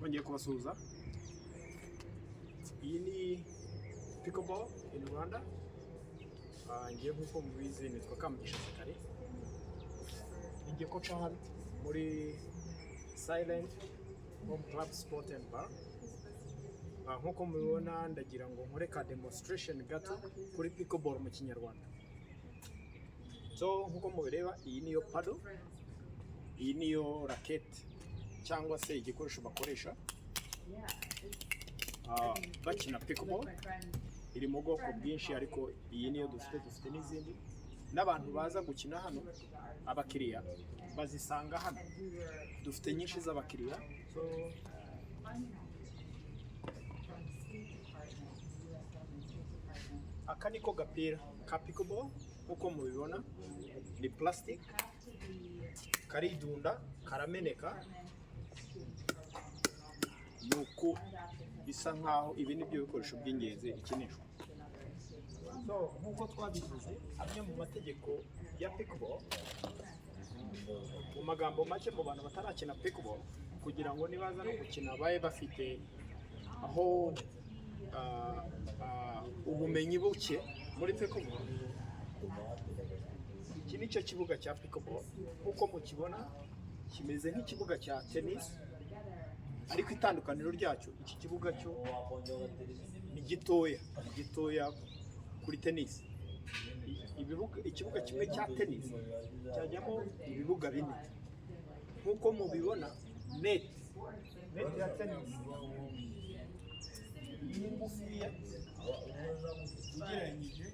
Twongeye kubasuhuza. Iyi ni Pickleball in Rwanda. Ngiye nkuko mubizi nitwa Kamugisha Sakari. Ngiye kocha hano muri Silent Home Club Sport and Bar. Nkuko mubibona ndagira ngo nkore ka demonstration gato kuri Pickleball mu kinyarwanda. So nkuko mubireba iyi niyo paddle, iyi niyo racket cyangwa se igikoresho bakoresha bakina Pickleball. Iri mu bwoko bwinshi ariko iyi niyo dufite n'izindi, n'abantu baza gukina hano abakiriya bazisanga hano. Dufite nyinshi z'abakiriya. So aka niko gapira ka Pickleball uko mubibona, ni plastic, karidunda, karameneka, nuko bisa nkaho ibi ni byo bikoresho by'ingenzi ikinishwa. So nkuko twabivuze, amwe mu mategeko ya Pickleball, mu magambo make mu bantu batarakina Pickleball, kugira ngo nibaza no gukina baye bafite aho ubumenyi buke muri Pickleball. Iki nicyo kibuga cya Pickleball uko mukibona, kimeze nk'ikibuga cya tennis, ariko itandukaniro ryacyo iki kibuga cyo ni gitoya kuri tennis. Ikibuga kimwe cya tennis cyajyamo ibibuga bine. Nkuko mubibona, net ya tennis ni ngufiya ugereranyije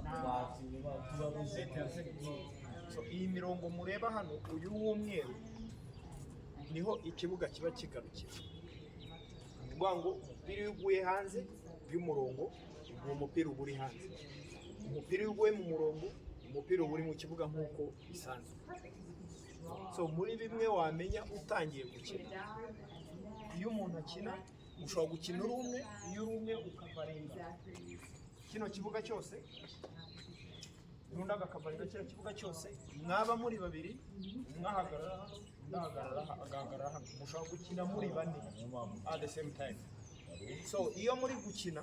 na so iyi mirongo mureba hano, uyu w'umweru niho ikibuga kiba kigarukira. Kuvuga ngo umupira iyo uguye hanze y'umurongo, uwo mupira uba uri hanze. Umupira iyo uguye mu murongo, umupira uba uri mu kibuga nk'uko bisanzwe. So muri bimwe wamenya utangiye gukina, iyo umuntu akina ushobora gukina uri umwe, iyo uri umwe ukavaringa kino kibuga cyose, undi agakavaringa kino kibuga cyose. Mwaba muri babiri, umwe ahagarara hano, agahagarara hano, mushobora gukina muri bane at the same time. So iyo muri gukina,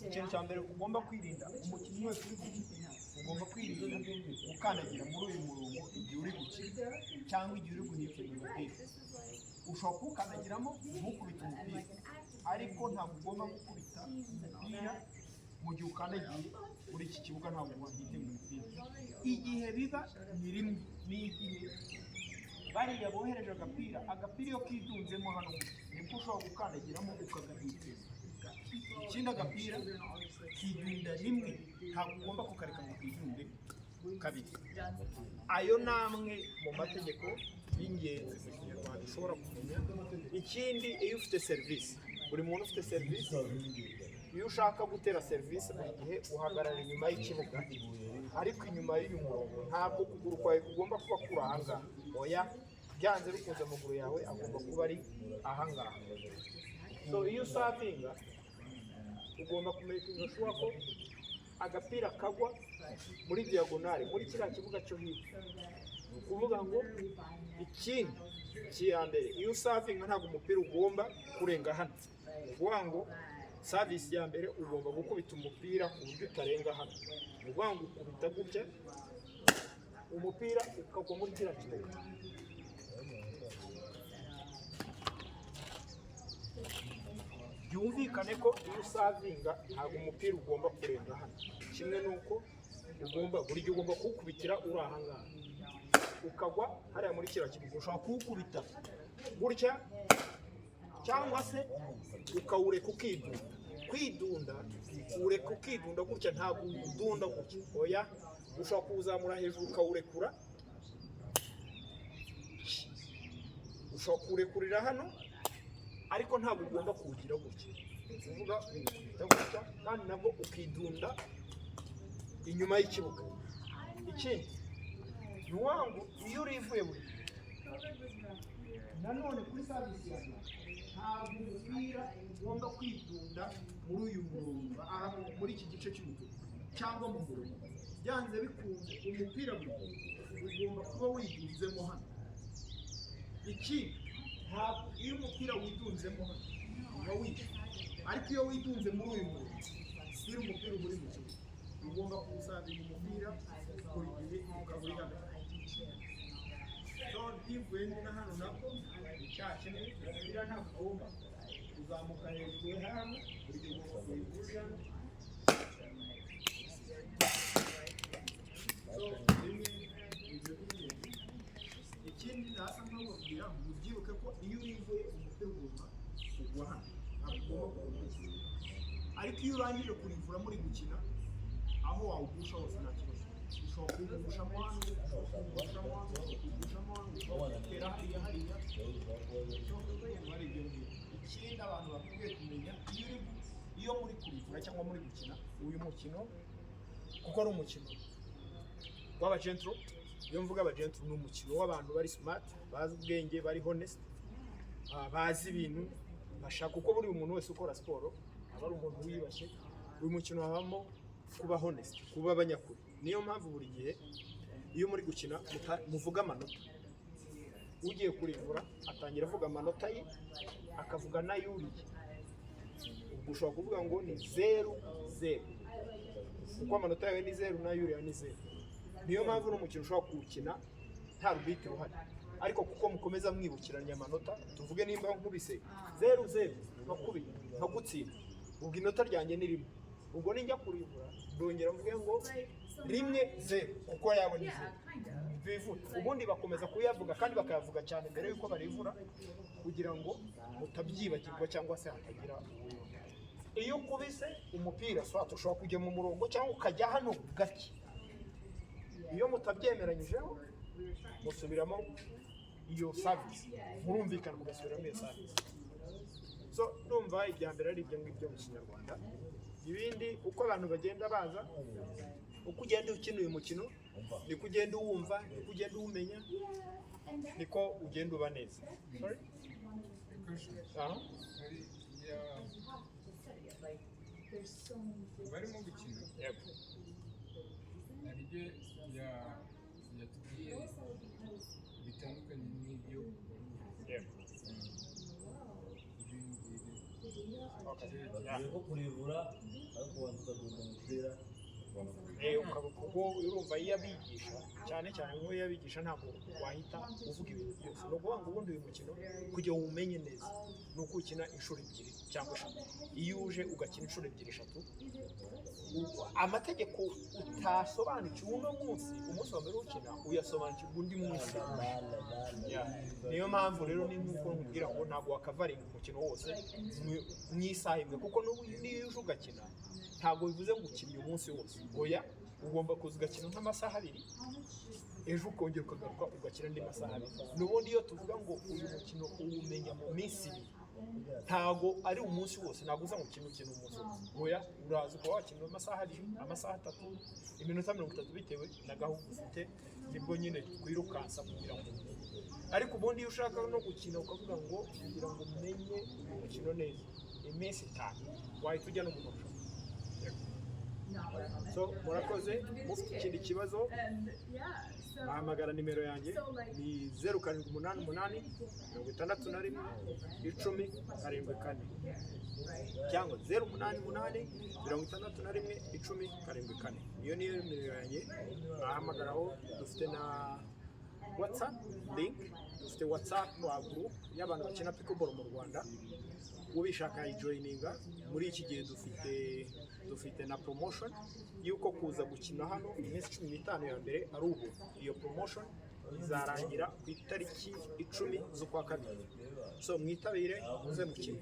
ikintu cya mbere ugomba kwirinda, umukinnyi wese uri gukina ugomba kwirinda ukandagira muri uyu murongo igihe uri gukina cyangwa igihe uri guhekenya umupira. Ushobora kuwukandagiramo ntukubite umupira, ariko ntabwo ugomba gukubita umupira mu gihe ukandagiye muri iki kibuga. Ntabwo wahite mu mupira. Igihe biba ni rimwe, ni igihe bariya bohereje agapira iyo kidunzemo hano nibwo ushobora gukandagiramo ukagahiteza. Ikindi agapira kidunda rimwe, ntabwo ugomba kukareka ngo kidunde kabiri. Ayo namwe mu mategeko y'ingenzi mu kinyarwanda ushobora kumenya. Ikindi, iyo ufite serivisi, buri muntu ufite serivisi, iyo ushaka gutera serivisi buri gihe uhagarara inyuma y'ikibuga, ariko inyuma y'uyu murongo. Ntabwo ukuguru kwawe kugomba kuba kuri ahangaha, oya, byanze bikunze amaguru yawe agomba kuba ari ahangaha. So iyo usavinga ugomba kumenya ko agapira kagwa muri diagonale muri kiriya kibuga cyo hirya. Ni ukuvuga ngo ikindi cyambere, iyo usavinga ntabwo umupira ugomba kurenga hano. Ni ukuvuga ngo service ya mbere ugomba gukubita umupira ku buryo utarenga hano. Ni ukuvuga ngo ukubita gutya, umupira ukagwa muri kiriya kibuga. Byumvikane ko iyo usavinga ntabwo umupira ugomba kurenga hano. Kimwe nuko buri gihe ugomba kuwukubitira uri ahangaha, ukagwa hariya muri kiriya kibuga. Ushobora kuwukubita gutya cyangwa se ukawureka ukidunda. Kwidunda, ureka ukidunda gutya, ntabwo udunda gutya, oya, ushobora kuwuzamura hejuru ukawurekura. Ushobora kuwurekurira hano, ariko ntabwo ugomba kuwugira gutya. Uvuga ukubita gutya, kandi nabwo ukidunda inyuma y'ikibuga. Ikindi ni wangu, iyo urivuye buri nanone kuri service yawe, ntabwo umupira ugomba kwidunda muri uyu murongo, muri iki gice cy'umutuku cyangwa mu murongo. Byanze bikunze umupira ugomba kuba widunzemo hano. Iki iyo umupira widunzemo uba wishe, ariko iyo widunze muri uyu murongo siri umupira uba uri mu kibuga, ugomba kuwusabira umupira buri gihe ukaba uri hano. So bivuye na hano nabwo icyacu umupira ntabwo ugomba kuzamuka hejuru hano, buri gihe ugomba kuwuhurira. Ikindi nasa nk'ababwira ngo ubyibuke ko iyo urivuye umupira ugomba kugwa hano, ntabwo ugomba kuwugusha, ariko iyo urangije kurivura muri gukina aho wawugusha hose nta kibazo, ushobora kuwugushamo hano, kuwugushamo hano, kuwugushamo hano, utera hariya hariya, ari ibyo ngibyo. Ikindi abantu bakwiye kumenya iyo muri kurivura cyangwa muri gukina uyu mukino, kuko ari umukino w'abagentro. Iyo mvuga abagentro ni umukino w'abantu bari smart, bazi ubwenge, bari honest, bazi ibintu bashaka, kuko buri umuntu wese ukora siporo aba ari umuntu wiyubashye. Uyu mukino habamo kuba honest, kuba abanyakuri. Niyo mpamvu buri gihe iyo muri gukina muvuga amanota. Ugiye kurivura atangira avuga amanota ye, akavuga n'ayuriye. Ubwo ushobora kuvuga ngo ni 0-0, kuko amanota yawe ni 0 n'ayuriye ni 0. Niyo mpamvu n'umukino ushobora kuwukina nta rubite ruhari, ariko kuko mukomeza mwibukiranya amanota, tuvuge nimba nkubise 0-0 nkagutsinda, ubwo inota ryanjye ni 1. Ubwo ninjya kurivura ndongera mvuge ngo 1-0, kuko yawe ni 0. Bivura ubundi bakomeza kuyavuga, kandi bakayavuga cyane mbere yuko barivura, kugira ngo mutabyibagirwa cyangwa se hatagira uwuyobya. Iyo ukubise umupira ushobora kujya mu murongo cyangwa ukajya hano gake. Iyo mutabyemeranyijeho musubiramo iyo service, murumvikana mugasubiramo iyo service. So ndumva ibya mbere ari ibyo ngibyo mu Kinyarwanda. Ibindi uko abantu bagenda baza, uko ugenda ukina uyu mukino niko ugenda uwumva, niko ugenda uwumenya, niko ugenda uba neza. Sorry? barimo gukina hari ibyo yatubwiye bitandukanye n'ibyo ko kurivura ariko wanduza umupira kuko urumva iyo abigisha cyane nk'uwo yabigisha ntabwo wahita uvuga ibintu byose. Ni ukuvuga ngo ubundi uyu mukino kugira ngo uwumenye neza ni uko ukina inshuro 2 cyangwa 3. Iyo uje ugakina inshuro 2-3, amategeko utasobanukiwe uno munsi, umunsi wa mbere ukina uyasobanukirwa undi munsi. Niyo mpamvu rero ni nk'uko nkubwira ngo ntabwo wakavaringa umukino wose mu isaha imwe, kuko n'iyo uje ugakina ntabwo bivuze ngo ukina uyu munsi wose. Oya, ugomba kuza ugakina nk'amasaha 2, ejo ukongera ukagaruka ugakina andi masaha 2. N'ubundi iyo tuvuga ngo uyu mukino uwumenya mu minsi 2, ntabwo ari umunsi wose. Ntabwo uza gukina umunsi wose. Oya, uraza ukaba wakina amasaha 2, amasaha 3, iminota 30 bitewe na gahunda ufite, nibwo nyine twirukansa kugira ngo. Ariko ubundi iyo ushaka no gukina ukavuga ngo kugira ngo umenye umukino neza, iminsi 5 wahita ujya no mu marushanwa. So murakoze, mufite ikindi kibazo bahamagara nimero yanjye ni 0788 61 10 cyangwa 0888 61 10 4. Iyo niyo nimero yanjye bahamagaraho. Dufite na WhatsApp link, dufite WhatsApp group y'abantu bakina Pickleball mu Rwanda. Ubishaka yijoininga. Muri iki gihe dufite na promotion yuko kuza gukina hano iminsi 15 ya mbere ari ubu. Iyo promotion izarangira ku itariki 10 z'ukwa kabiri. So mwitabire muze mukina.